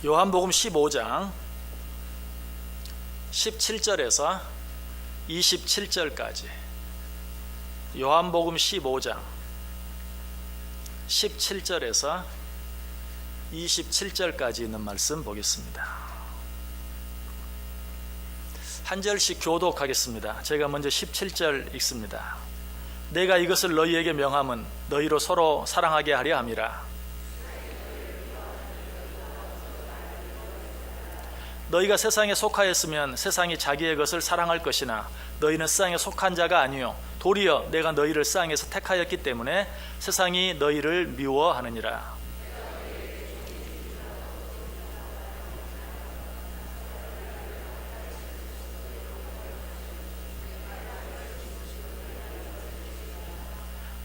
요한복음 15장 17절에서 27절까지, 요한복음 15장 17절에서 27절까지 있는 말씀 보겠습니다. 한 절씩 교독하겠습니다. 제가 먼저 17절 읽습니다. 내가 이것을 너희에게 명함은 너희로 서로 사랑하게 하려 함이라. 너희가 세상에 속하였으면 세상이 자기의 것을 사랑할 것이나 너희는 세상에 속한 자가 아니요 도리어 내가 너희를 세상에서 택하였기 때문에 세상이 너희를 미워하느니라.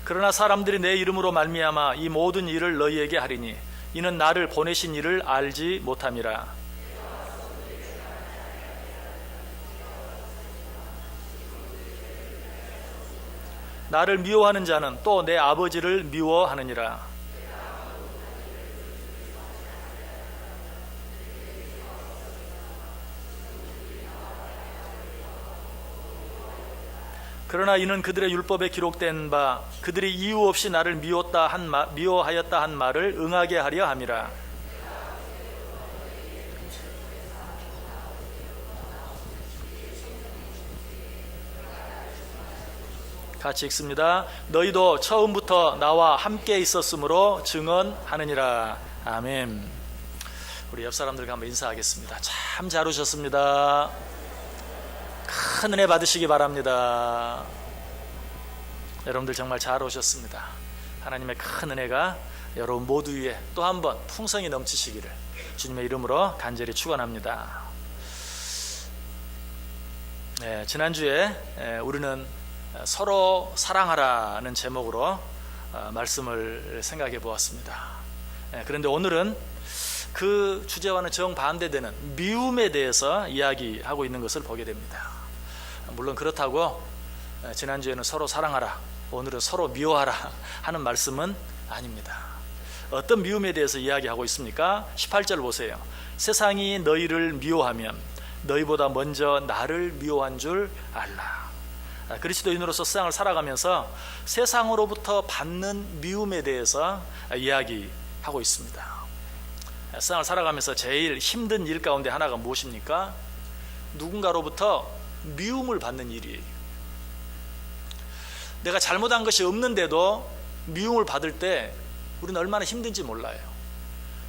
그러나 사람들이 내 이름으로 말미암아 이 모든 일을 너희에게 하리니 이는 나를 보내신 이를 알지 못함이라. 나를 미워하는 자는 또 내 아버지를 미워하느니라. 그러나 이는 그들의 율법에 기록된 바 그들이 이유 없이 나를 미워하였다 한 말을 응하게 하려 함이라. 같이 읽습니다. 너희도 처음부터 나와 함께 있었으므로 증언하느니라. 아멘. 우리 옆 사람들과 한번 인사하겠습니다. 참 잘 오셨습니다. 큰 은혜 받으시기 바랍니다. 여러분들 정말 잘 오셨습니다. 하나님의 큰 은혜가 여러분 모두 위에 또 한 번 풍성히 넘치시기를 주님의 이름으로 간절히 축원합니다. 지난주에 우리는 서로 사랑하라는 제목으로 말씀을 생각해 보았습니다. 그런데 오늘은 그 주제와는 정반대되는 미움에 대해서 이야기하고 있는 것을 보게 됩니다. 물론 그렇다고 지난주에는 서로 사랑하라, 오늘은 서로 미워하라 하는 말씀은 아닙니다. 어떤 미움에 대해서 이야기하고 있습니까? 18절 보세요. 세상이 너희를 미워하면 너희보다 먼저 나를 미워한 줄 알라. 그리스도인으로서 세상을 살아가면서 세상으로부터 받는 미움에 대해서 이야기하고 있습니다. 세상을 살아가면서 제일 힘든 일 가운데 하나가 무엇입니까? 누군가로부터 미움을 받는 일이에요. 내가 잘못한 것이 없는데도 미움을 받을 때 우리는 얼마나 힘든지 몰라요.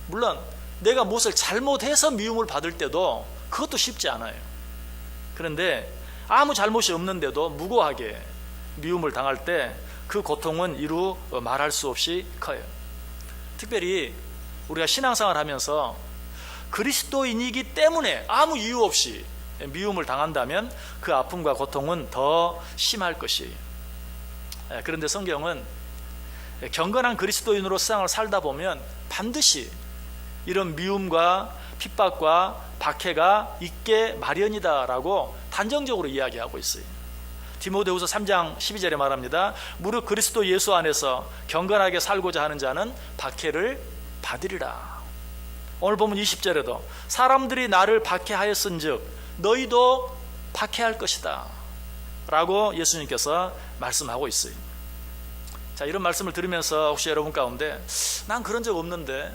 물론 내가 무엇을 잘못해서 미움을 받을 때도 그것도 쉽지 않아요. 그런데 아무 잘못이 없는데도 무고하게 미움을 당할 때 그 고통은 이루 말할 수 없이 커요. 특별히 우리가 신앙생활을 하면서 그리스도인이기 때문에 아무 이유 없이 미움을 당한다면 그 아픔과 고통은 더 심할 것이에요. 그런데 성경은 경건한 그리스도인으로 세상을 살다 보면 반드시 이런 미움과 핍박과 박해가 있게 마련이다라고 단정적으로 이야기하고 있어요. 디모데후서 3장 12절에 말합니다. 무릇 그리스도 예수 안에서 경건하게 살고자 하는 자는 박해를 받으리라. 오늘 보면 20절에도 사람들이 나를 박해하였은즉 너희도 박해할 것이다 라고 예수님께서 말씀하고 있어요. 자, 이런 말씀을 들으면서 혹시 여러분 가운데 난 그런 적 없는데,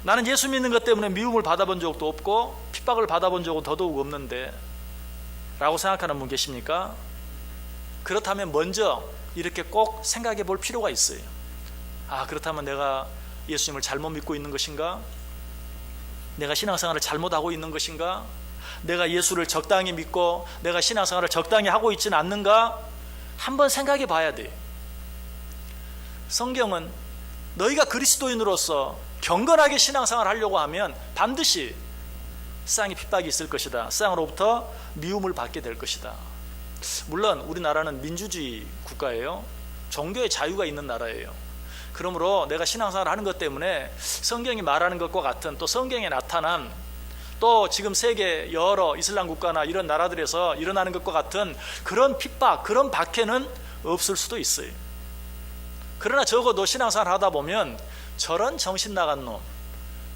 나는 예수 믿는 것 때문에 미움을 받아본 적도 없고 핍박을 받아본 적은 더더욱 없는데 라고 생각하는 분 계십니까? 그렇다면 먼저 이렇게 꼭 생각해 볼 필요가 있어요. 그렇다면 내가 예수님을 잘못 믿고 있는 것인가? 내가 신앙생활을 잘못하고 있는 것인가? 내가 예수를 적당히 믿고 내가 신앙생활을 적당히 하고 있지는 않는가? 한번 생각해 봐야 돼요. 성경은 너희가 그리스도인으로서 경건하게 신앙생활을 하려고 하면 반드시 세상에 핍박이 있을 것이다. 세상으로부터 미움을 받게 될 것이다. 물론 우리나라는 민주주의 국가예요. 종교의 자유가 있는 나라예요. 그러므로 내가 신앙생활을 하는 것 때문에 성경이 말하는 것과 같은, 또 성경에 나타난, 또 지금 세계 여러 이슬람 국가나 이런 나라들에서 일어나는 것과 같은 그런 핍박, 그런 박해는 없을 수도 있어요. 그러나 적어도 신앙생활을 하다 보면 저런 정신 나간 놈,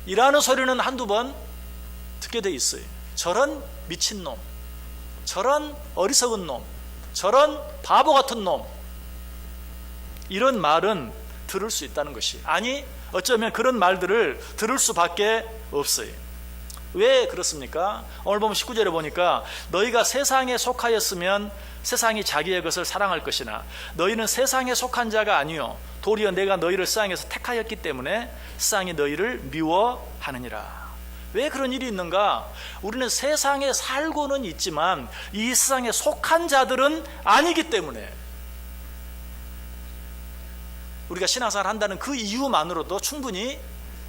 이라는 소리는 한두 번 듣게 돼 있어요. 저런 미친놈, 저런 어리석은 놈, 저런 바보 같은 놈, 이런 말은 들을 수 있다는 것이, 아니 어쩌면 그런 말들을 들을 수밖에 없어요. 왜 그렇습니까? 오늘 보면 19절에 보니까 너희가 세상에 속하였으면 세상이 자기의 것을 사랑할 것이나 너희는 세상에 속한 자가 아니요 도리어 내가 너희를 세상에서 택하였기 때문에 세상이 너희를 미워하느니라. 왜 그런 일이 있는가? 우리는 세상에 살고는 있지만 이 세상에 속한 자들은 아니기 때문에 우리가 신앙생활을 한다는 그 이유만으로도 충분히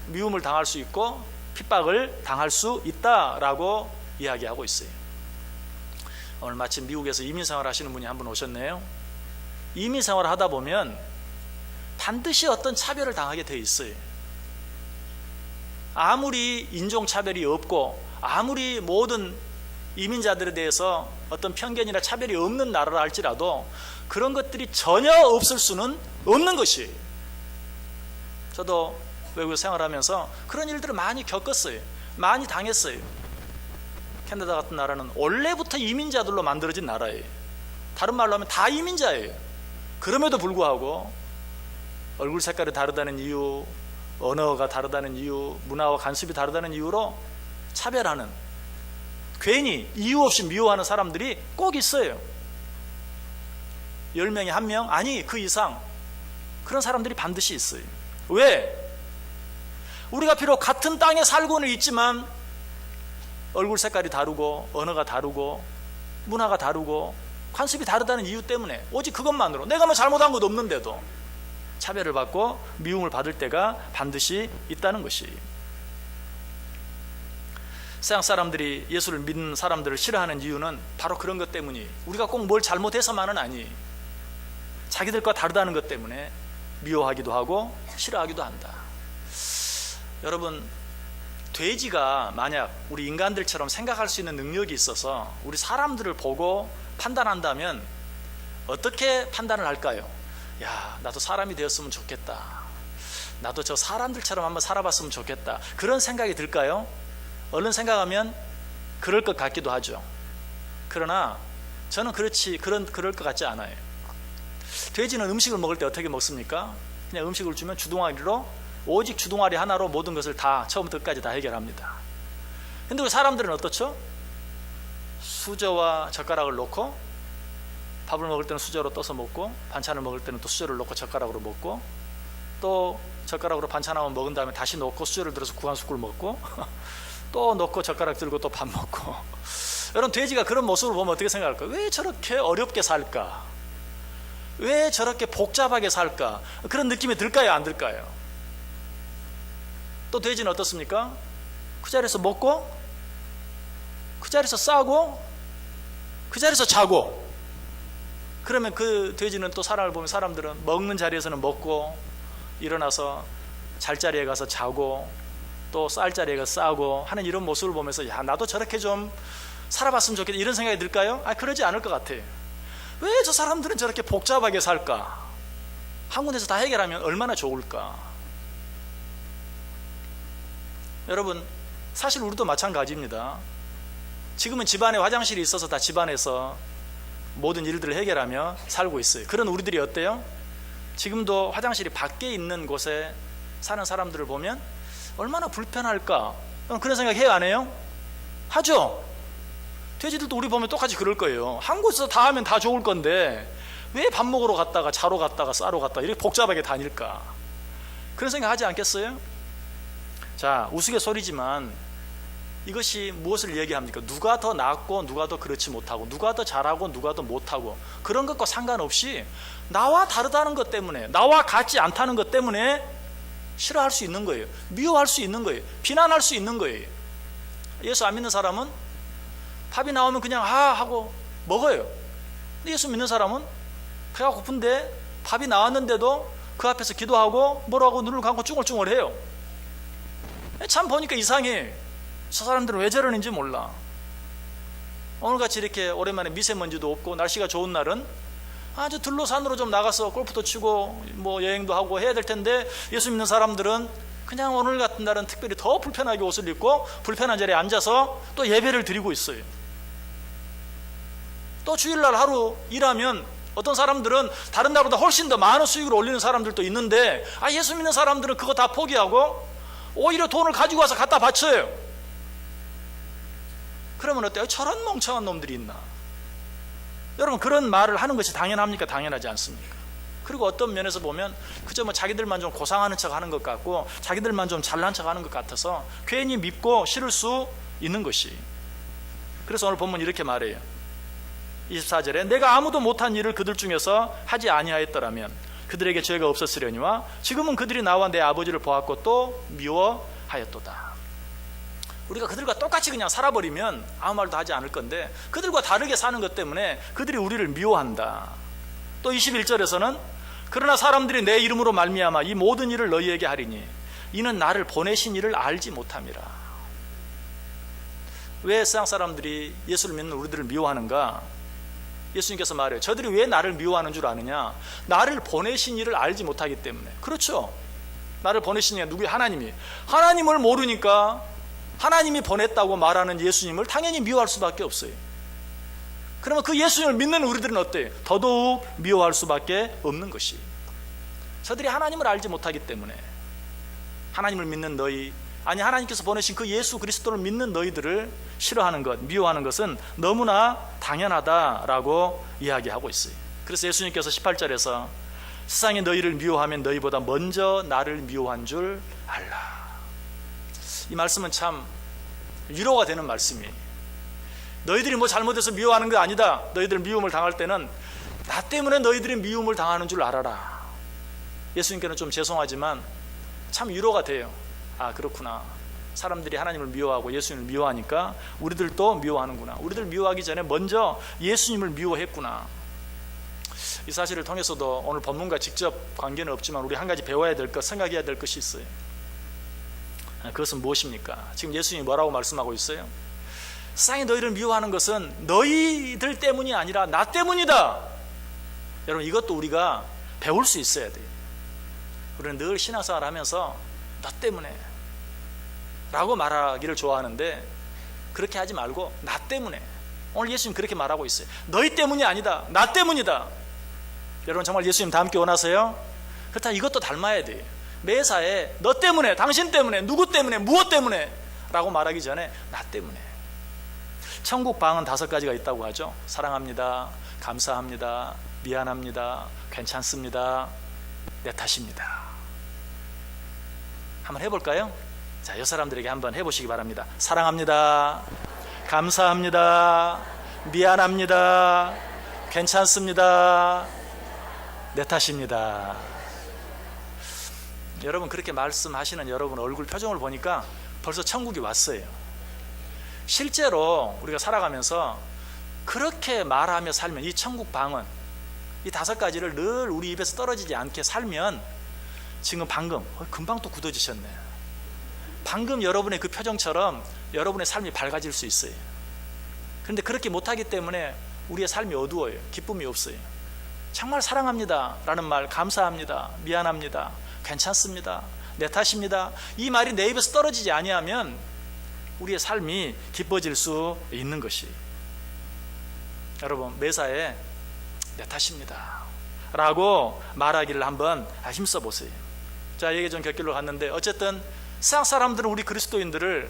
미움을 당할 수 있고 핍박을 당할 수 있다라고 이야기하고 있어요. 오늘 마침 미국에서 이민생활 하시는 분이 한 분 오셨네요. 이민생활을 하다 보면 반드시 어떤 차별을 당하게 돼 있어요. 아무리 인종차별이 없고 아무리 모든 이민자들에 대해서 어떤 편견이나 차별이 없는 나라라 할지라도 그런 것들이 전혀 없을 수는 없는 것이. 저도 외국에 생활하면서 그런 일들을 많이 겪었어요. 많이 당했어요. 캐나다 같은 나라는 원래부터 이민자들로 만들어진 나라예요. 다른 말로 하면 다 이민자예요. 그럼에도 불구하고 얼굴 색깔이 다르다는 이유, 언어가 다르다는 이유, 문화와 관습이 다르다는 이유로 차별하는, 괜히 이유 없이 미워하는 사람들이 꼭 있어요. 10명에 1명, 아니 그 이상 그런 사람들이 반드시 있어요. 왜? 우리가 비록 같은 땅에 살고는 있지만 얼굴 색깔이 다르고 언어가 다르고 문화가 다르고 관습이 다르다는 이유 때문에, 오직 그것만으로 내가 뭐 잘못한 것도 없는데도 차별을 받고 미움을 받을 때가 반드시 있다는 것이. 세상 사람들이 예수를 믿는 사람들을 싫어하는 이유는 바로 그런 것 때문이, 우리가 꼭 뭘 잘못해서만은 아니, 자기들과 다르다는 것 때문에 미워하기도 하고 싫어하기도 한다. 여러분, 돼지가 만약 우리 인간들처럼 생각할 수 있는 능력이 있어서 우리 사람들을 보고 판단한다면 어떻게 판단을 할까요? 야, 나도 사람이 되었으면 좋겠다. 나도 저 사람들처럼 한번 살아봤으면 좋겠다. 그런 생각이 들까요? 얼른 생각하면 그럴 것 같기도 하죠. 그러나 저는 그럴 것 같지 않아요. 돼지는 음식을 먹을 때 어떻게 먹습니까? 그냥 음식을 주면 주둥아리로, 오직 주둥아리 하나로 모든 것을 다 처음부터 끝까지 다 해결합니다. 근데 우리 사람들은 어떻죠? 수저와 젓가락을 놓고 밥을 먹을 때는 수저로 떠서 먹고, 반찬을 먹을 때는 또 수저를 놓고 젓가락으로 먹고, 또 젓가락으로 반찬 한번 먹은 다음에 다시 놓고 수저를 들어서 구한숟을 먹고 또 놓고 젓가락 들고 또 밥 먹고. 여러분, 돼지가 그런 모습을 보면 어떻게 생각할까요? 왜 저렇게 어렵게 살까? 왜 저렇게 복잡하게 살까? 그런 느낌이 들까요? 안 들까요? 또 돼지는 어떻습니까? 그 자리에서 먹고, 그 자리에서 싸고, 그 자리에서 자고. 그러면 그 돼지는 또 사람을 보면, 사람들은 먹는 자리에서는 먹고, 일어나서 잘 자리에 가서 자고, 또 쌀 자리에 가서 싸고 하는 이런 모습을 보면서, 야, 나도 저렇게 좀 살아봤으면 좋겠다, 이런 생각이 들까요? 그러지 않을 것 같아요. 왜 저 사람들은 저렇게 복잡하게 살까? 한 군데서 다 해결하면 얼마나 좋을까? 여러분, 사실 우리도 마찬가지입니다. 지금은 집안에 화장실이 있어서 다 집안에서 모든 일들을 해결하며 살고 있어요. 그런 우리들이 어때요? 지금도 화장실이 밖에 있는 곳에 사는 사람들을 보면 얼마나 불편할까? 그런 생각 해요, 안 해요? 하죠? 돼지들도 우리 보면 똑같이 그럴 거예요. 한 곳에서 다 하면 다 좋을 건데 왜 밥 먹으러 갔다가 자러 갔다가 싸러 갔다가 이렇게 복잡하게 다닐까? 그런 생각 하지 않겠어요? 자, 우스갯소리지만 이것이 무엇을 얘기합니까? 누가 더 낫고 누가 더 그렇지 못하고, 누가 더 잘하고 누가 더 못하고, 그런 것과 상관없이 나와 다르다는 것 때문에, 나와 같지 않다는 것 때문에 싫어할 수 있는 거예요. 미워할 수 있는 거예요. 비난할 수 있는 거예요. 예수 안 믿는 사람은 밥이 나오면 그냥 하고 먹어요. 근데 예수 믿는 사람은 배가 고픈데 밥이 나왔는데도 그 앞에서 기도하고 뭐라고 눈을 감고 쭈글쭈글해요. 참 보니까 이상해. 저 사람들은 왜 저러는지 몰라. 오늘같이 이렇게 오랜만에 미세먼지도 없고 날씨가 좋은 날은 아주 들로 산으로 좀 나가서 골프도 치고 뭐 여행도 하고 해야 될 텐데, 예수 믿는 사람들은 그냥 오늘 같은 날은 특별히 더 불편하게 옷을 입고 불편한 자리에 앉아서 또 예배를 드리고 있어요. 또 주일날 하루 일하면 어떤 사람들은 다른 날보다 훨씬 더 많은 수익을 올리는 사람들도 있는데, 예수 믿는 사람들은 그거 다 포기하고 오히려 돈을 가지고 와서 갖다 바쳐요. 그러면 어때요? 저런 멍청한 놈들이 있나? 여러분, 그런 말을 하는 것이 당연합니까? 당연하지 않습니까? 그리고 어떤 면에서 보면 그저 자기들만 좀 고상하는 척 하는 것 같고 자기들만 좀 잘난 척 하는 것 같아서 괜히 밉고 싫을 수 있는 것이. 그래서 오늘 본문 이렇게 말해요. 24절에 내가 아무도 못한 일을 그들 중에서 하지 아니하였더라면 그들에게 죄가 없었으려니와 지금은 그들이 나와 내 아버지를 보았고 또 미워하였도다. 우리가 그들과 똑같이 그냥 살아버리면 아무 말도 하지 않을 건데 그들과 다르게 사는 것 때문에 그들이 우리를 미워한다. 또 21절에서는 그러나 사람들이 내 이름으로 말미암아 이 모든 일을 너희에게 하리니 이는 나를 보내신 이를 알지 못함이라. 왜 세상 사람들이 예수를 믿는 우리들을 미워하는가? 예수님께서 말해요. 저들이 왜 나를 미워하는 줄 아느냐? 나를 보내신 이를 알지 못하기 때문에. 그렇죠. 나를 보내신 이가 누구예요? 하나님이. 하나님을 모르니까 하나님이 보냈다고 말하는 예수님을 당연히 미워할 수밖에 없어요. 그러면 그 예수님을 믿는 우리들은 어때요? 더더욱 미워할 수밖에 없는 것이. 저들이 하나님을 알지 못하기 때문에 하나님을 믿는 너희, 아니 하나님께서 보내신 그 예수 그리스도를 믿는 너희들을 싫어하는 것, 미워하는 것은 너무나 당연하다라고 이야기하고 있어요. 그래서 예수님께서 18절에서 세상이 너희를 미워하면 너희보다 먼저 나를 미워한 줄 알라. 이 말씀은 참 위로가 되는 말씀이에요. 너희들이 잘못해서 미워하는 게 아니다. 너희들 미움을 당할 때는 나 때문에 너희들이 미움을 당하는 줄 알아라. 예수님께는 좀 죄송하지만 참 위로가 돼요. 그렇구나. 사람들이 하나님을 미워하고 예수님을 미워하니까 우리들도 미워하는구나. 우리들 미워하기 전에 먼저 예수님을 미워했구나. 이 사실을 통해서도 오늘 본문과 직접 관계는 없지만 우리 한 가지 배워야 될 것, 생각해야 될 것이 있어요. 그것은 무엇입니까? 지금 예수님이 뭐라고 말씀하고 있어요? 세상이 너희를 미워하는 것은 너희들 때문이 아니라 나 때문이다. 여러분, 이것도 우리가 배울 수 있어야 돼요. 우리는 늘 신앙생활을 하면서 나 때문에 라고 말하기를 좋아하는데 그렇게 하지 말고 나 때문에. 오늘 예수님 그렇게 말하고 있어요. 너희 때문이 아니다. 나 때문이다. 여러분, 정말 예수님 닮기 원하세요? 그렇다면 이것도 닮아야 돼요. 매사에 너 때문에, 당신 때문에, 누구 때문에, 무엇 때문에 라고 말하기 전에 나 때문에. 천국 방은 5가지가 있다고 하죠. 사랑합니다, 감사합니다, 미안합니다, 괜찮습니다, 내 탓입니다. 한번 해볼까요? 자, 이 사람들에게 한번 해보시기 바랍니다. 사랑합니다, 감사합니다, 미안합니다, 괜찮습니다, 내 탓입니다. 여러분, 그렇게 말씀하시는 여러분 얼굴 표정을 보니까 벌써 천국이 왔어요. 실제로 우리가 살아가면서 그렇게 말하며 살면 이 천국 방은 이 5가지를 늘 우리 입에서 떨어지지 않게 살면 지금 방금 금방 또 굳어지셨네. 방금 여러분의 그 표정처럼 여러분의 삶이 밝아질 수 있어요. 그런데 그렇게 못하기 때문에 우리의 삶이 어두워요. 기쁨이 없어요. 정말 사랑합니다 라는 말, 감사합니다, 미안합니다, 괜찮습니다, 내 탓입니다, 이 말이 내 입에서 떨어지지 아니하면 우리의 삶이 기뻐질 수 있는 것이. 여러분, 매사에 내 탓입니다 라고 말하기를 한번 힘써 보세요. 자, 얘기 좀 곁길로 갔는데 어쨌든 세상 사람들은 우리 그리스도인들을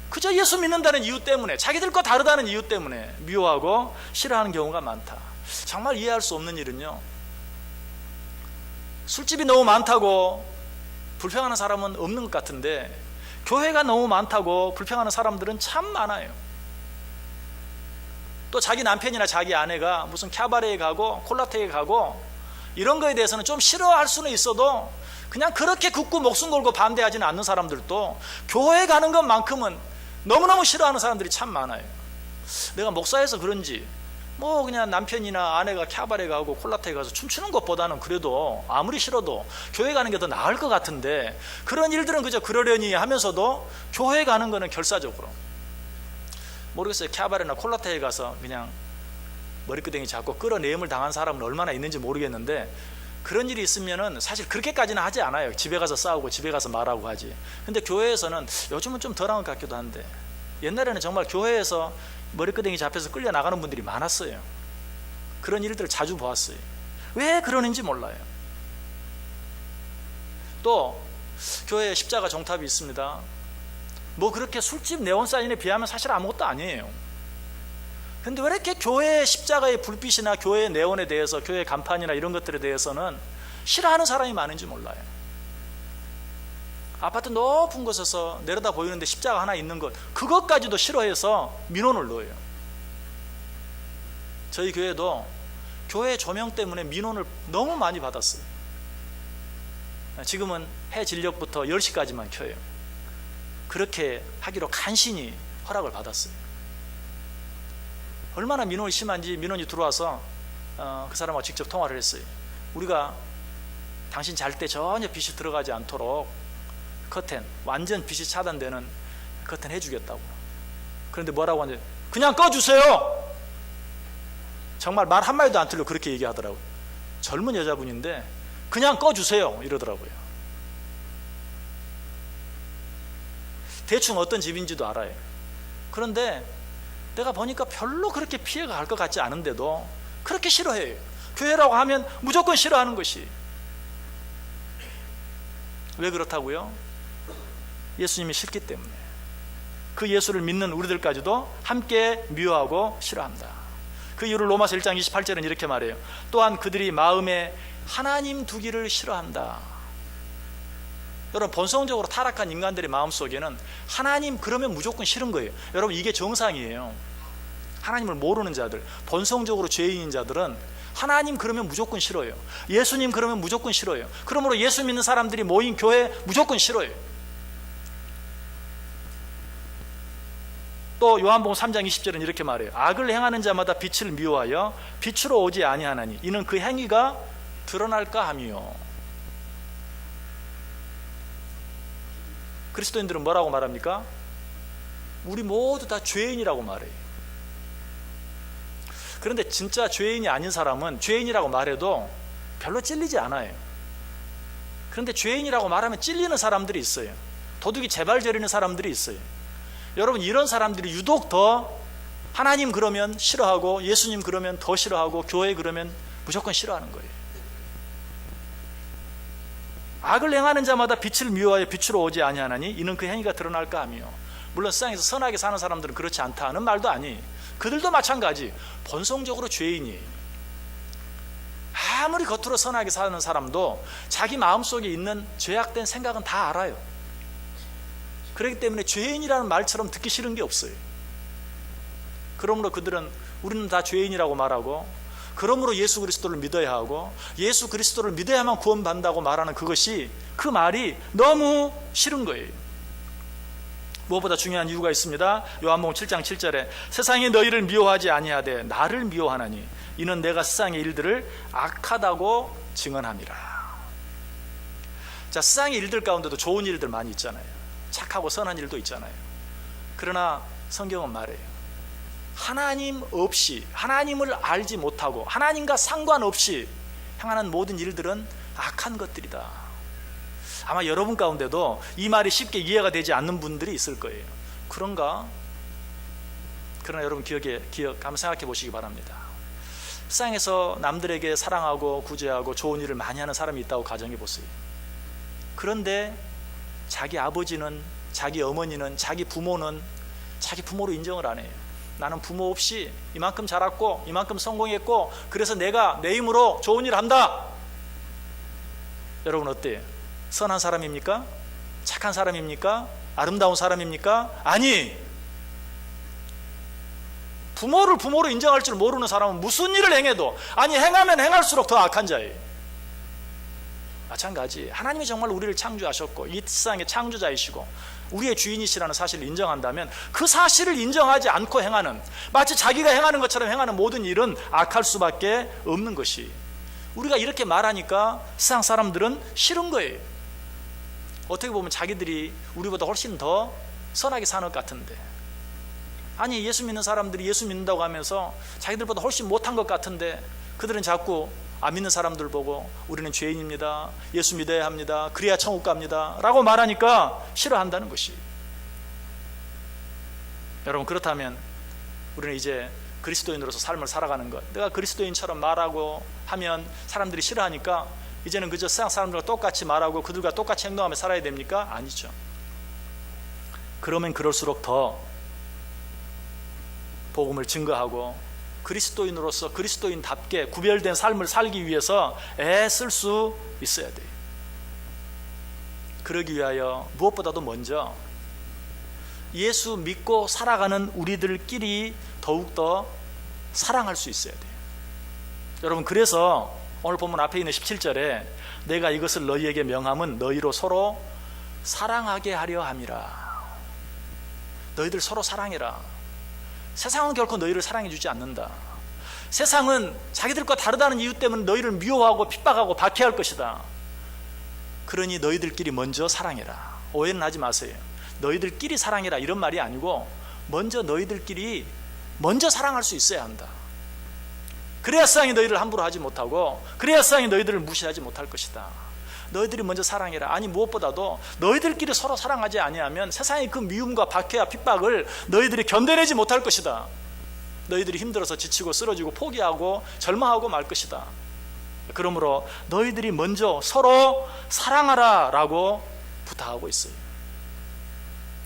그저 예수 믿는다는 이유 때문에, 자기들과 다르다는 이유 때문에 미워하고 싫어하는 경우가 많다. 정말 이해할 수 없는 일은요, 술집이 너무 많다고 불평하는 사람은 없는 것 같은데 교회가 너무 많다고 불평하는 사람들은 참 많아요. 또 자기 남편이나 자기 아내가 무슨 캬바레에 가고 콜라테에 가고 이런 거에 대해서는 좀 싫어할 수는 있어도 그냥 그렇게 굳고 목숨 걸고 반대하지는 않는 사람들도 교회 가는 것만큼은 너무너무 싫어하는 사람들이 참 많아요. 내가 목사여서 그런지 그냥 남편이나 아내가 캬바레 가고 콜라테에 가서 춤추는 것보다는 그래도 아무리 싫어도 교회 가는 게 더 나을 것 같은데 그런 일들은 그저 그러려니 하면서도 교회 가는 거는 결사적으로. 모르겠어요. 캬바레나 콜라테에 가서 그냥 머리끄댕이 잡고 끌어내음을 당한 사람은 얼마나 있는지 모르겠는데 그런 일이 있으면은 사실 그렇게까지는 하지 않아요. 집에 가서 싸우고 집에 가서 말하고 하지. 근데 교회에서는 요즘은 좀 덜한 것 같기도 한데, 옛날에는 정말 교회에서 머리끄댕이 잡혀서 끌려 나가는 분들이 많았어요. 그런 일들을 자주 보았어요. 왜 그러는지 몰라요. 또 교회에 십자가 종탑이 있습니다. 뭐 그렇게 술집 네온사인에 비하면 사실 아무것도 아니에요. 근데 왜 이렇게 교회의 십자가의 불빛이나 교회의 네온에 대해서, 교회 간판이나 이런 것들에 대해서는 싫어하는 사람이 많은지 몰라요. 아파트 높은 곳에서 내려다 보이는데 십자가 하나 있는 것, 그것까지도 싫어해서 민원을 넣어요. 저희 교회도 교회 조명 때문에 민원을 너무 많이 받았어요. 지금은 해 진력부터 10시까지만 켜요. 그렇게 하기로 간신히 허락을 받았어요. 얼마나 민원이 심한지, 민원이 들어와서 그 사람하고 직접 통화를 했어요. 우리가 당신 잘 때 전혀 빛이 들어가지 않도록 커튼, 완전 빛이 차단되는 커튼 해주겠다고. 그런데 뭐라고 하는지, 그냥 꺼주세요. 정말 말 한마디도 안 틀려 그렇게 얘기하더라고요. 젊은 여자분인데 그냥 꺼주세요 이러더라고요. 대충 어떤 집인지도 알아요. 그런데 내가 보니까 별로 그렇게 피해가 갈 것 같지 않은데도 그렇게 싫어해요. 교회라고 하면 무조건 싫어하는 것이. 왜 그렇다고요? 예수님이 싫기 때문에. 그 예수를 믿는 우리들까지도 함께 미워하고 싫어한다. 그 이유를 로마서 1장 28절은 이렇게 말해요. 또한 그들이 마음에 하나님 두기를 싫어한다. 여러분, 본성적으로 타락한 인간들의 마음속에는 하나님 그러면 무조건 싫은 거예요. 여러분, 이게 정상이에요. 하나님을 모르는 자들, 본성적으로 죄인인 자들은 하나님 그러면 무조건 싫어요. 예수님 그러면 무조건 싫어요. 그러므로 예수 믿는 사람들이 모인 교회 무조건 싫어요. 또 요한복음 3장 20절은 이렇게 말해요. 악을 행하는 자마다 빛을 미워하여 빛으로 오지 아니하나니 이는 그 행위가 드러날까 함이요. 그리스도인들은 뭐라고 말합니까? 우리 모두 다 죄인이라고 말해요. 그런데 진짜 죄인이 아닌 사람은 죄인이라고 말해도 별로 찔리지 않아요. 그런데 죄인이라고 말하면 찔리는 사람들이 있어요. 도둑이 제발 저리는 사람들이 있어요. 여러분, 이런 사람들이 유독 더 하나님 그러면 싫어하고, 예수님 그러면 더 싫어하고, 교회 그러면 무조건 싫어하는 거예요. 악을 행하는 자마다 빛을 미워하여 빛으로 오지 아니하나니 이는 그 행위가 드러날까 하며. 물론 세상에서 선하게 사는 사람들은 그렇지 않다는 말도 아니, 그들도 마찬가지 본성적으로 죄인이에요. 아무리 겉으로 선하게 사는 사람도 자기 마음속에 있는 죄악된 생각은 다 알아요. 그렇기 때문에 죄인이라는 말처럼 듣기 싫은 게 없어요. 그러므로 그들은 우리는 다 죄인이라고 말하고, 그러므로 예수 그리스도를 믿어야 하고, 예수 그리스도를 믿어야만 구원받는다고 말하는 그것이, 그 말이 너무 싫은 거예요. 무엇보다 중요한 이유가 있습니다. 요한복음 7장 7절에 세상이 너희를 미워하지 아니하되 나를 미워하나니 이는 내가 세상의 일들을 악하다고 증언함이라. 자, 세상의 일들 가운데도 좋은 일들 많이 있잖아요. 착하고 선한 일도 있잖아요. 그러나 성경은 말해요. 하나님 없이, 하나님을 알지 못하고 하나님과 상관없이 행하는 모든 일들은 악한 것들이다. 아마 여러분 가운데도 이 말이 쉽게 이해가 되지 않는 분들이 있을 거예요. 그런가? 그러나 여러분 한번 생각해 보시기 바랍니다. 세상에서 남들에게 사랑하고 구제하고 좋은 일을 많이 하는 사람이 있다고 가정해 보세요. 그런데 자기 아버지는, 자기 어머니는, 자기 부모는 자기 부모로 인정을 안 해요. 나는 부모 없이 이만큼 자랐고 이만큼 성공했고 그래서 내가 내 힘으로 좋은 일을 한다. 여러분 어때요? 선한 사람입니까? 착한 사람입니까? 아름다운 사람입니까? 아니, 부모를 부모로 인정할 줄 모르는 사람은 무슨 일을 행해도, 아니 행하면 행할수록 더 악한 자예요. 마찬가지, 하나님이 정말 우리를 창조하셨고 이 세상의 창조자이시고 우리의 주인이시라는 사실을 인정한다면 그 사실을 인정하지 않고 행하는, 마치 자기가 행하는 것처럼 행하는 모든 일은 악할 수밖에 없는 것이, 우리가 이렇게 말하니까 세상 사람들은 싫은 거예요. 어떻게 보면 자기들이 우리보다 훨씬 더 선하게 사는 것 같은데, 아니 예수 믿는 사람들이 예수 믿는다고 하면서 자기들보다 훨씬 못한 것 같은데 그들은 자꾸 안 믿는 사람들 보고 우리는 죄인입니다, 예수 믿어야 합니다, 그래야 천국 갑니다 라고 말하니까 싫어한다는 것이. 여러분, 그렇다면 우리는 이제 그리스도인으로서 삶을 살아가는 것, 내가 그리스도인처럼 말하고 하면 사람들이 싫어하니까 이제는 그저 세상 사람들과 똑같이 말하고 그들과 똑같이 행동하며 살아야 됩니까? 아니죠. 그러면 그럴수록 더 복음을 증거하고 그리스도인으로서 그리스도인답게 구별된 삶을 살기 위해서 애쓸 수 있어야 돼요. 그러기 위하여 무엇보다도 먼저 예수 믿고 살아가는 우리들끼리 더욱더 사랑할 수 있어야 돼요. 여러분, 그래서 오늘 본문 앞에 있는 17절에 내가 이것을 너희에게 명함은 너희로 서로 사랑하게 하려 함이라. 너희들 서로 사랑해라. 세상은 결코 너희를 사랑해 주지 않는다. 세상은 자기들과 다르다는 이유 때문에 너희를 미워하고 핍박하고 박해할 것이다. 그러니 너희들끼리 먼저 사랑해라. 오해는 하지 마세요. 너희들끼리 사랑해라 이런 말이 아니고 먼저 너희들끼리 먼저 사랑할 수 있어야 한다. 그래야 세상이 너희를 함부로 하지 못하고, 그래야 세상이 너희들을 무시하지 못할 것이다. 너희들이 먼저 사랑해라. 아니, 무엇보다도 너희들끼리 서로 사랑하지 아니하면 세상의 그 미움과 박해와 핍박을 너희들이 견뎌내지 못할 것이다. 너희들이 힘들어서 지치고 쓰러지고 포기하고 절망하고 말 것이다. 그러므로 너희들이 먼저 서로 사랑하라 라고 부탁하고 있어요.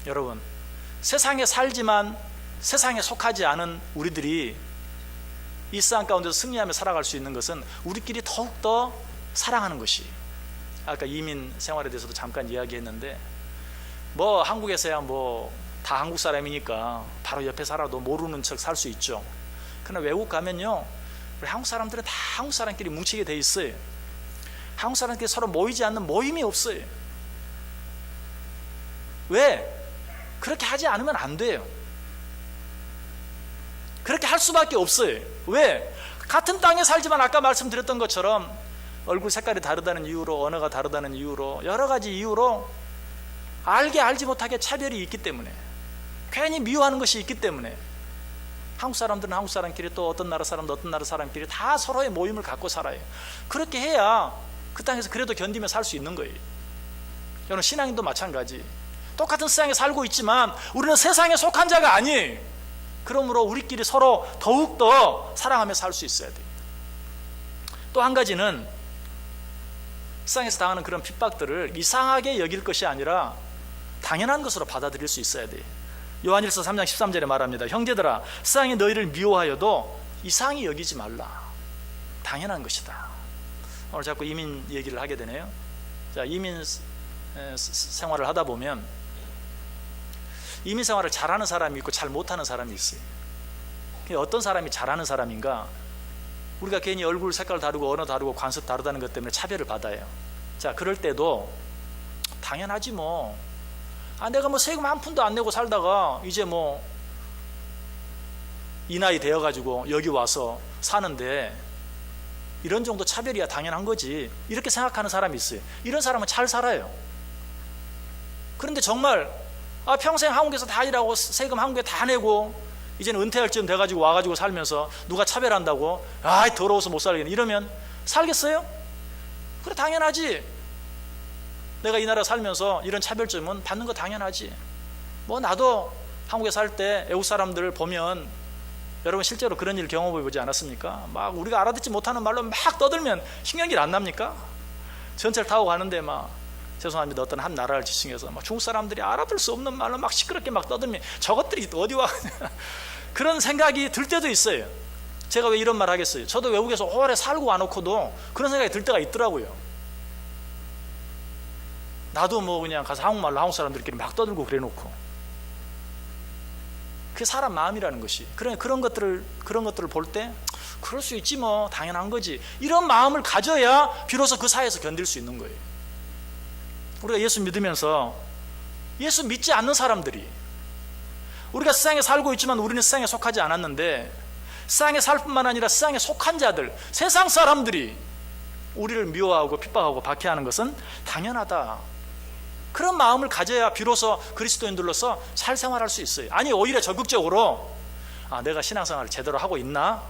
여러분, 세상에 살지만 세상에 속하지 않은 우리들이 이 세상 가운데서 승리하며 살아갈 수 있는 것은 우리끼리 더욱더 사랑하는 것이. 아까 이민 생활에 대해서도 잠깐 이야기했는데, 뭐 한국에서야 뭐 다 한국 사람이니까 바로 옆에 살아도 모르는 척 살 수 있죠. 그러나 외국 가면요, 우리 한국 사람들은 다 한국 사람끼리 뭉치게 돼 있어요. 한국 사람끼리 서로 모이지 않는 모임이 없어요. 왜? 그렇게 하지 않으면 안 돼요. 그렇게 할 수밖에 없어요. 왜? 같은 땅에 살지만 아까 말씀드렸던 것처럼 얼굴 색깔이 다르다는 이유로, 언어가 다르다는 이유로, 여러 가지 이유로 알지 못하게 차별이 있기 때문에, 괜히 미워하는 것이 있기 때문에 한국 사람들은 한국 사람끼리, 또 어떤 나라 사람도 어떤 나라 사람끼리 다 서로의 모임을 갖고 살아요. 그렇게 해야 그 땅에서 그래도 견디며 살 수 있는 거예요. 여러분, 신앙인도 마찬가지. 똑같은 세상에 살고 있지만 우리는 세상에 속한 자가 아니에요. 그러므로 우리끼리 서로 더욱더 사랑하며 살 수 있어야 돼요. 또 한 가지는 세상에서 당하는 그런 핍박들을 이상하게 여길 것이 아니라 당연한 것으로 받아들일 수 있어야 돼요. 요한일서 3장 13절에 말합니다. 형제들아, 세상이 너희를 미워하여도 이상히 여기지 말라. 당연한 것이다. 오늘 자꾸 이민 얘기를 하게 되네요. 자, 이민 생활을 하다 보면 이민 생활을 잘하는 사람이 있고 잘 못하는 사람이 있어요. 어떤 사람이 잘하는 사람인가? 우리가 괜히 얼굴 색깔 다르고 언어 다르고 관습 다르다는 것 때문에 차별을 받아요. 자, 그럴 때도 당연하지 뭐. 내가 뭐 세금 한 푼도 안 내고 살다가 이제 뭐 이 나이 되어가지고 여기 와서 사는데 이런 정도 차별이야 당연한 거지, 이렇게 생각하는 사람이 있어요. 이런 사람은 잘 살아요. 그런데 정말 평생 한국에서 다 일하고 세금 한국에 다 내고 이제는 은퇴할 쯤 돼가지고 와가지고 살면서 누가 차별한다고 더러워서 못 살겠네 이러면 살겠어요? 그래, 당연하지. 내가 이 나라 살면서 이런 차별점은 받는 거 당연하지. 뭐 나도 한국에 살 때 외국 사람들 보면, 여러분 실제로 그런 일 경험해 보지 않았습니까? 막 우리가 알아듣지 못하는 말로 막 떠들면 신경질 안 납니까? 전철 타고 가는데 막 죄송합니다, 어떤 한 나라를 지칭해서 막 중국 사람들이 알아들 수 없는 말로 막 시끄럽게 막 떠들면 저것들이 어디 와 그런 생각이 들 때도 있어요. 제가 왜 이런 말 하겠어요? 저도 외국에서 오래 살고 와놓고도 그런 생각이 들 때가 있더라고요. 나도 뭐 그냥 가서 한국말로 한국 사람들끼리 막 떠들고 그래 놓고. 그게 사람 마음이라는 것이. 그런 것들을 볼 때 그럴 수 있지 뭐, 당연한 거지, 이런 마음을 가져야 비로소 그 사회에서 견딜 수 있는 거예요. 우리가 예수 믿으면서 예수 믿지 않는 사람들이, 우리가 세상에 살고 있지만 우리는 세상에 속하지 않았는데 세상에 살 뿐만 아니라 세상에 속한 자들, 세상 사람들이 우리를 미워하고 핍박하고 박해하는 것은 당연하다. 그런 마음을 가져야 비로소 그리스도인들로서 잘 생활할 수 있어요. 아니, 오히려 적극적으로 내가 신앙생활을 제대로 하고 있나?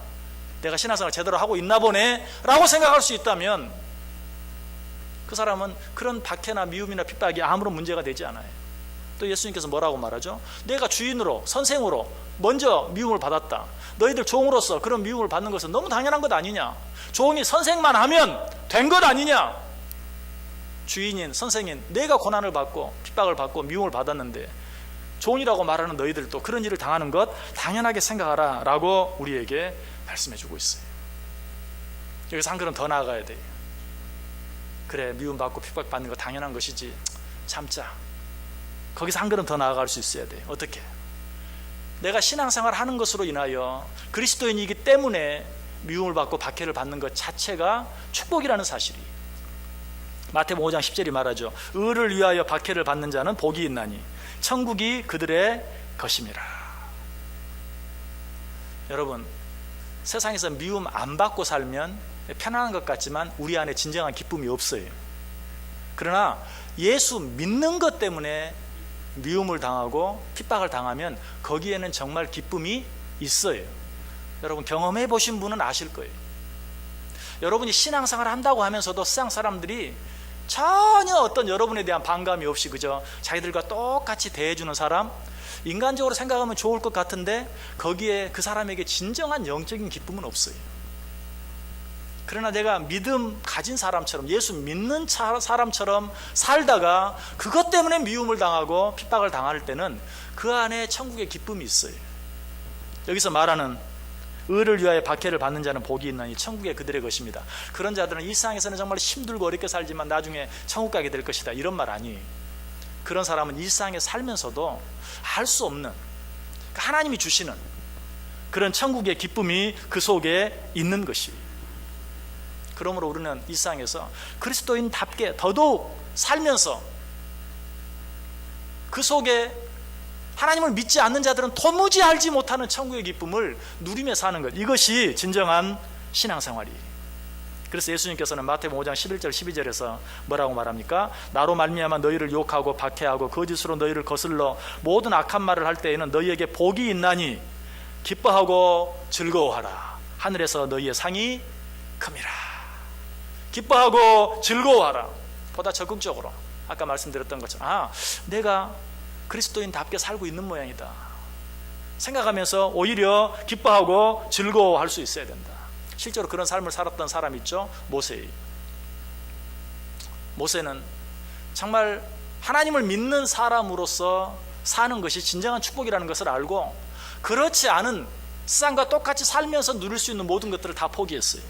내가 신앙생활 제대로 하고 있나 보네 라고 생각할 수 있다면 그 사람은 그런 박해나 미움이나 핍박이 아무런 문제가 되지 않아요. 또 예수님께서 뭐라고 말하죠? 내가 주인으로 선생으로 먼저 미움을 받았다. 너희들 종으로서 그런 미움을 받는 것은 너무 당연한 것 아니냐? 종이 선생만 하면 된 것 아니냐? 주인인 선생인 내가 고난을 받고 핍박을 받고 미움을 받았는데 종이라고 말하는 너희들도 그런 일을 당하는 것 당연하게 생각하라 라고 우리에게 말씀해 주고 있어요. 여기서 한 걸음 더 나아가야 돼요. 그래, 미움받고 핍박받는 거 당연한 것이지, 참자. 거기서 한 걸음 더 나아갈 수 있어야 돼요. 어떻게? 내가 신앙생활 하는 것으로 인하여 그리스도인이기 때문에 미움을 받고 박해를 받는 것 자체가 축복이라는 사실이, 마태복음 5장 10절이 말하죠. 의를 위하여 박해를 받는 자는 복이 있나니 천국이 그들의 것임이라. 여러분, 세상에서 미움 안 받고 살면 편안한 것 같지만 우리 안에 진정한 기쁨이 없어요. 그러나 예수 믿는 것 때문에 미움을 당하고 핍박을 당하면 거기에는 정말 기쁨이 있어요. 여러분, 경험해 보신 분은 아실 거예요. 여러분이 신앙생활을 한다고 하면서도 세상 사람들이 전혀 어떤 여러분에 대한 반감이 없이 그저 자기들과 똑같이 대해주는 사람, 인간적으로 생각하면 좋을 것 같은데 거기에 그 사람에게 진정한 영적인 기쁨은 없어요. 그러나 내가 믿음 가진 사람처럼, 예수 믿는 사람처럼 살다가 그것 때문에 미움을 당하고 핍박을 당할 때는 그 안에 천국의 기쁨이 있어요. 여기서 말하는 의를 위하여 박해를 받는 자는 복이 있나니 천국에 그들의 것입니다. 그런 자들은 일상에서는 정말 힘들고 어렵게 살지만 나중에 천국 가게 될 것이다, 이런 말 아니에요. 그런 사람은 일상에 살면서도 알 수 없는, 하나님이 주시는 그런 천국의 기쁨이 그 속에 있는 것이. 그러므로 우리는 일상에서 그리스도인답게 더더욱 살면서 그 속에 하나님을 믿지 않는 자들은 도무지 알지 못하는 천국의 기쁨을 누리며 사는 것, 이것이 진정한 신앙생활이에요. 그래서 예수님께서는 마태복음 5장 11절 12절에서 뭐라고 말합니까? 나로 말미암아 너희를 욕하고 박해하고 거짓으로 너희를 거슬러 모든 악한 말을 할 때에는 너희에게 복이 있나니 기뻐하고 즐거워하라. 하늘에서 너희의 상이 큽니다. 기뻐하고 즐거워하라. 보다 적극적으로 아까 말씀드렸던 것처럼 내가 그리스도인답게 살고 있는 모양이다 생각하면서 오히려 기뻐하고 즐거워할 수 있어야 된다. 실제로 그런 삶을 살았던 사람이 있죠. 모세는 정말 하나님을 믿는 사람으로서 사는 것이 진정한 축복이라는 것을 알고 그렇지 않은 세상과 똑같이 살면서 누릴 수 있는 모든 것들을 다 포기했어요.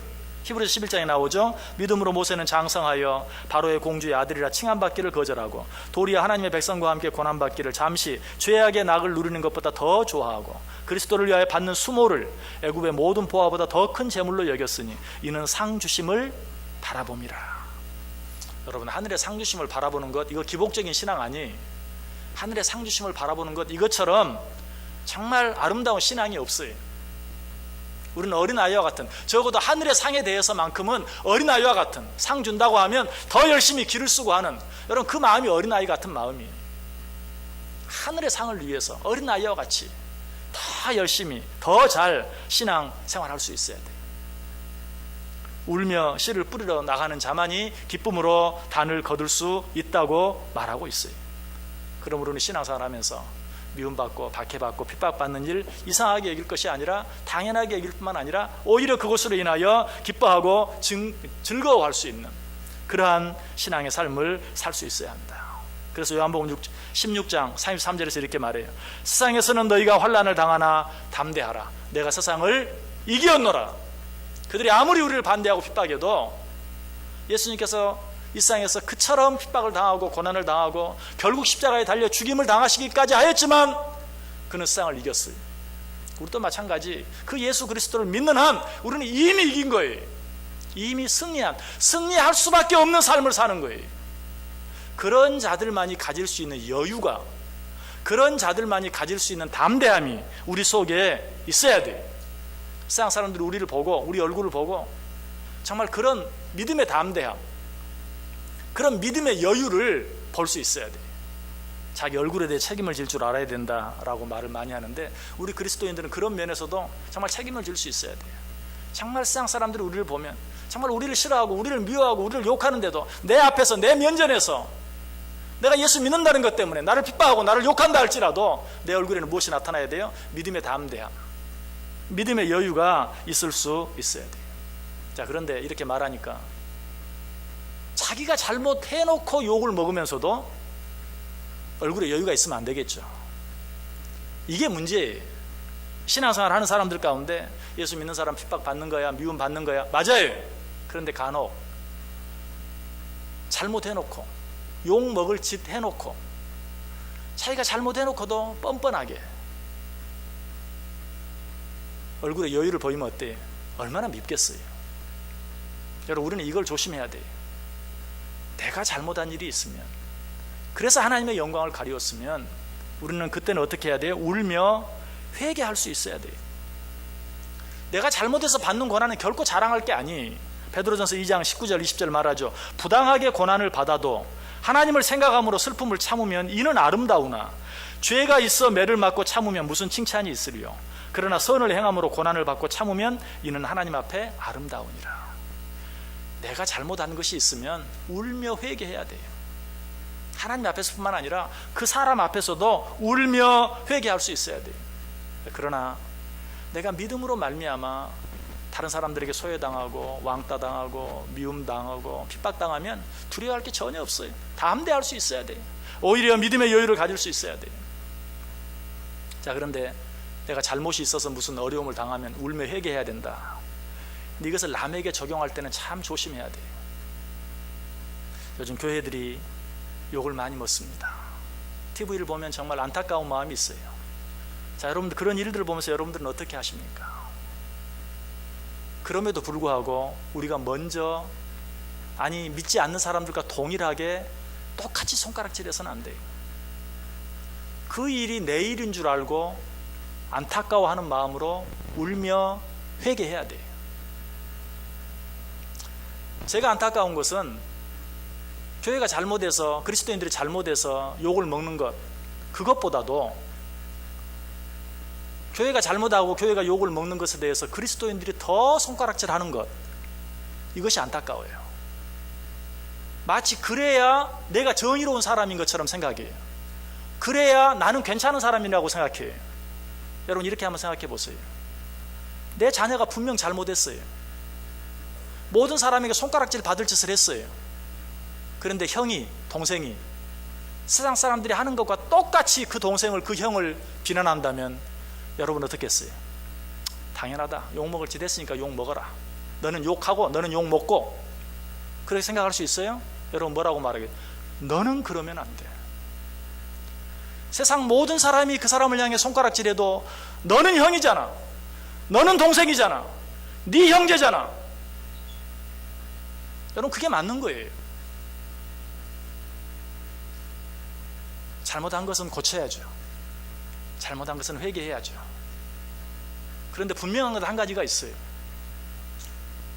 히브리서 11장에 나오죠. 믿음으로 모세는 장성하여 바로의 공주의 아들이라 칭함받기를 거절하고 도리어 하나님의 백성과 함께 고난받기를 잠시 죄악의 낙을 누리는 것보다 더 좋아하고 그리스도를 위하여 받는 수모를 애굽의 모든 보화보다 더 큰 재물로 여겼으니 이는 상 주심을 바라봅니다. 여러분, 하늘의 상 주심을 바라보는 것, 이거 기복적인 신앙 아니에요. 하늘의 상 주심을 바라보는 것, 이것처럼 정말 아름다운 신앙이 없어요. 우리는 어린아이와 같은, 적어도 하늘의 상에 대해서만큼은 어린아이와 같은, 상 준다고 하면 더 열심히 기를 쓰고 하는, 여러분 그 마음이 어린아이 같은 마음이에요. 하늘의 상을 위해서 어린아이와 같이 더 열심히 더 잘 신앙생활할 수 있어야 돼요. 울며 씨를 뿌리러 나가는 자만이 기쁨으로 단을 거둘 수 있다고 말하고 있어요. 그러므로 우리는 신앙생활 하면서 미움받고 박해받고 핍박받는 일 이상하게 여길 것이 아니라 당연하게 여길 뿐만 아니라 오히려 그것으로 인하여 기뻐하고 즐거워할 수 있는 그러한 신앙의 삶을 살 수 있어야 한다. 그래서 요한복음 16장 33절에서 이렇게 말해요. 세상에서는 너희가 환난을 당하나 담대하라. 내가 세상을 이기었노라. 그들이 아무리 우리를 반대하고 핍박해도 예수님께서 이 세상에서 그처럼 핍박을 당하고 고난을 당하고 결국 십자가에 달려 죽임을 당하시기까지 하였지만 그는 세상을 이겼어요. 우리도 마찬가지. 그 예수 그리스도를 믿는 한 우리는 이미 이긴 거예요. 이미 승리할 수밖에 없는 삶을 사는 거예요. 그런 자들만이 가질 수 있는 여유가, 그런 자들만이 가질 수 있는 담대함이 우리 속에 있어야 돼요. 세상 사람들이 우리를 보고, 우리 얼굴을 보고 정말 그런 믿음의 담대함, 그런 믿음의 여유를 볼 수 있어야 돼요. 자기 얼굴에 대해 책임을 질 줄 알아야 된다라고 말을 많이 하는데 우리 그리스도인들은 그런 면에서도 정말 책임을 질 수 있어야 돼요. 정말 세상 사람들이 우리를 보면 정말 우리를 싫어하고 우리를 미워하고 우리를 욕하는데도 내 앞에서 내 면전에서 내가 예수 믿는다는 것 때문에 나를 핍박하고 나를 욕한다 할지라도 내 얼굴에는 무엇이 나타나야 돼요? 믿음의 담대함, 믿음의 여유가 있을 수 있어야 돼요. 자, 그런데 이렇게 말하니까 자기가 잘못해놓고 욕을 먹으면서도 얼굴에 여유가 있으면 안 되겠죠. 이게 문제예요. 신앙생활 하는 사람들 가운데 예수 믿는 사람 핍박받는 거야, 미움 받는 거야, 맞아요. 그런데 간혹 잘못해놓고 욕 먹을 짓 해놓고 자기가 잘못해놓고도 뻔뻔하게 얼굴에 여유를 보이면 어때요? 얼마나 밉겠어요. 여러분, 우리는 이걸 조심해야 돼요. 내가 잘못한 일이 있으면, 그래서 하나님의 영광을 가리웠으면 우리는 그때는 어떻게 해야 돼요? 울며 회개할 수 있어야 돼요. 내가 잘못해서 받는 고난은 결코 자랑할 게 아니. 베드로전서 2장 19절 20절 말하죠. 부당하게 고난을 받아도 하나님을 생각함으로 슬픔을 참으면 이는 아름다우나 죄가 있어 매를 맞고 참으면 무슨 칭찬이 있으리요. 그러나 선을 행함으로 고난을 받고 참으면 이는 하나님 앞에 아름다우니라. 내가 잘못한 것이 있으면 울며 회개해야 돼요. 하나님 앞에서뿐만 아니라 그 사람 앞에서도 울며 회개할 수 있어야 돼요. 그러나 내가 믿음으로 말미암아 다른 사람들에게 소외당하고 왕따당하고 미움당하고 핍박당하면 두려워할 게 전혀 없어요. 담대할 수 있어야 돼요. 오히려 믿음의 여유를 가질 수 있어야 돼요. 자, 그런데 내가 잘못이 있어서 무슨 어려움을 당하면 울며 회개해야 된다. 근데 이것을 남에게 적용할 때는 참 조심해야 돼요. 요즘 교회들이 욕을 많이 먹습니다. TV를 보면 정말 안타까운 마음이 있어요. 자, 여러분들 그런 일들을 보면서 여러분들은 어떻게 하십니까? 그럼에도 불구하고 우리가 먼저 믿지 않는 사람들과 동일하게 똑같이 손가락질해서는 안 돼요. 그 일이 내 일인 줄 알고 안타까워하는 마음으로 울며 회개해야 돼요. 제가 안타까운 것은 교회가 잘못해서, 그리스도인들이 잘못해서 욕을 먹는 것, 그것보다도 교회가 잘못하고 교회가 욕을 먹는 것에 대해서 그리스도인들이 더 손가락질하는 것, 이것이 안타까워요. 마치 그래야 내가 정의로운 사람인 것처럼 생각해요. 그래야 나는 괜찮은 사람이라고 생각해요. 여러분, 이렇게 한번 생각해 보세요. 내 자녀가 분명 잘못했어요. 모든 사람에게 손가락질 받을 짓을 했어요. 그런데 형이, 동생이 세상 사람들이 하는 것과 똑같이 그 동생을, 그 형을 비난한다면 여러분 어떻게 했어요? 당연하다. 욕먹을 짓 했으니까 욕 먹어라. 너는 욕하고 너는 욕 먹고. 그렇게 생각할 수 있어요? 여러분, 뭐라고 말하겠어요? 너는 그러면 안 돼. 세상 모든 사람이 그 사람을 향해 손가락질해도 너는 형이잖아, 너는 동생이잖아, 네 형제잖아. 여러분, 그게 맞는 거예요. 잘못한 것은 고쳐야죠. 잘못한 것은 회개해야죠. 그런데 분명한 것 한 가지가 있어요.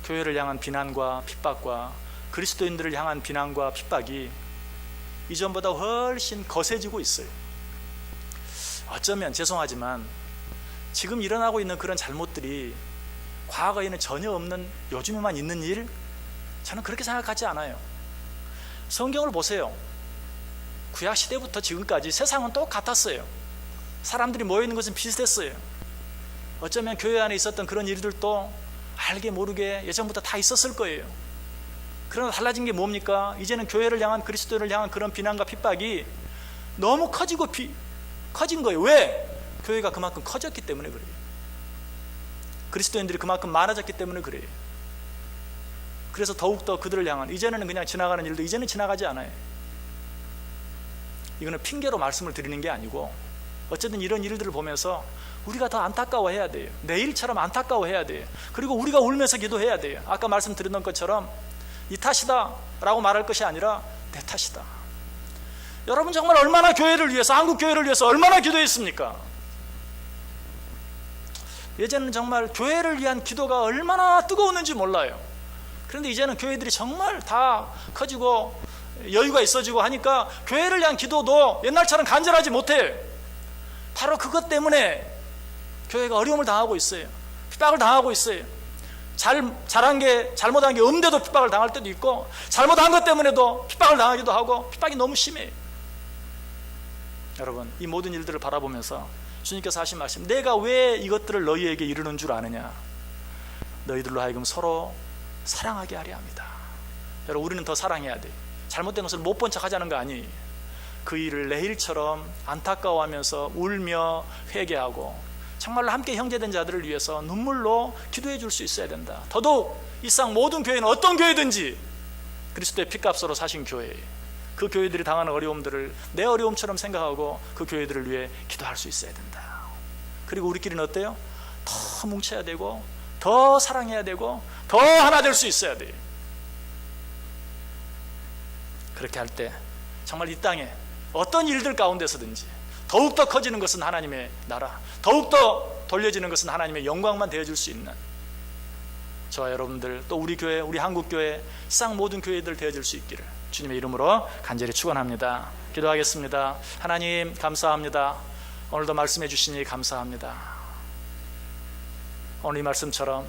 교회를 향한 비난과 핍박과 그리스도인들을 향한 비난과 핍박이 이전보다 훨씬 거세지고 있어요. 어쩌면 죄송하지만 지금 일어나고 있는 그런 잘못들이 과거에는 전혀 없는, 요즘에만 있는 일, 저는 그렇게 생각하지 않아요. 성경을 보세요. 구약 시대부터 지금까지 세상은 똑같았어요. 사람들이 모여있는 것은 비슷했어요. 어쩌면 교회 안에 있었던 그런 일들도 알게 모르게 예전부터 다 있었을 거예요. 그러나 달라진 게 뭡니까? 이제는 교회를 향한, 그리스도를 향한 그런 비난과 핍박이 너무 커진 거예요. 왜? 교회가 그만큼 커졌기 때문에 그래요. 그리스도인들이 그만큼 많아졌기 때문에 그래요. 그래서 더욱더 그들을 향한, 이제는 그냥 지나가는 일도 이제는 지나가지 않아요. 이거는 핑계로 말씀을 드리는 게 아니고, 어쨌든 이런 일들을 보면서 우리가 더 안타까워해야 돼요. 내일처럼 안타까워해야 돼요. 그리고 우리가 울면서 기도해야 돼요. 아까 말씀드렸던 것처럼 이 탓이다 라고 말할 것이 아니라 내 탓이다. 여러분, 정말 얼마나 교회를 위해서, 한국 교회를 위해서 얼마나 기도했습니까? 예전에는 정말 교회를 위한 기도가 얼마나 뜨거웠는지 몰라요. 그런데 이제는 교회들이 정말 다 커지고 여유가 있어지고 하니까 교회를 위한 기도도 옛날처럼 간절하지 못해요. 바로 그것 때문에 교회가 어려움을 당하고 있어요. 핍박을 당하고 있어요. 잘못한 게 없는데도 핍박을 당할 때도 있고, 잘못한 것 때문에도 핍박을 당하기도 하고, 핍박이 너무 심해요. 여러분, 이 모든 일들을 바라보면서 주님께서 하신 말씀, 내가 왜 이것들을 너희에게 이르는 줄 아느냐? 너희들로 하여금 서로 사랑하게 하려 합니다. 여러분, 우리는 더 사랑해야 돼. 잘못된 것을 못 본 척 하자는 거 아니에요. 그 일을 내 일처럼 안타까워하면서 울며 회개하고, 정말로 함께 형제된 자들을 위해서 눈물로 기도해 줄 수 있어야 된다. 더더욱 이 세상 모든 교회는 어떤 교회든지 그리스도의 피값으로 사신 교회, 그 교회들이 당하는 어려움들을 내 어려움처럼 생각하고 그 교회들을 위해 기도할 수 있어야 된다. 그리고 우리끼리는 어때요? 더 뭉쳐야 되고, 더 사랑해야 되고, 더 하나 될 수 있어야 돼요. 그렇게 할 때 정말 이 땅에 어떤 일들 가운데서든지 더욱더 커지는 것은 하나님의 나라, 더욱더 돌려지는 것은 하나님의 영광만 되어줄 수 있는 저와 여러분들, 또 우리 교회, 우리 한국교회, 쌍 모든 교회들 되어줄 수 있기를 주님의 이름으로 간절히 축원합니다. 기도하겠습니다. 하나님 감사합니다. 오늘도 말씀해 주시니 감사합니다. 오늘 이 말씀처럼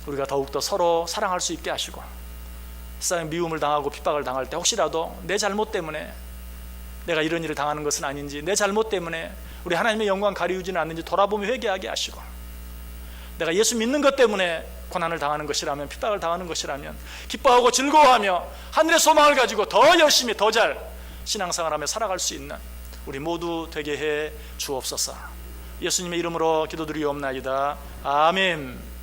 우리가 더욱더 서로 사랑할 수 있게 하시고, 세상에 미움을 당하고 핍박을 당할 때 혹시라도 내 잘못 때문에 내가 이런 일을 당하는 것은 아닌지, 내 잘못 때문에 우리 하나님의 영광 가리우지는 않는지 돌아보며 회개하게 하시고, 내가 예수 믿는 것 때문에 고난을 당하는 것이라면, 핍박을 당하는 것이라면 기뻐하고 즐거워하며 하늘의 소망을 가지고 더 열심히 더 잘 신앙생활하며 살아갈 수 있는 우리 모두 되게 해 주옵소서. 예수님의 이름으로 기도드리옵나이다. 아멘.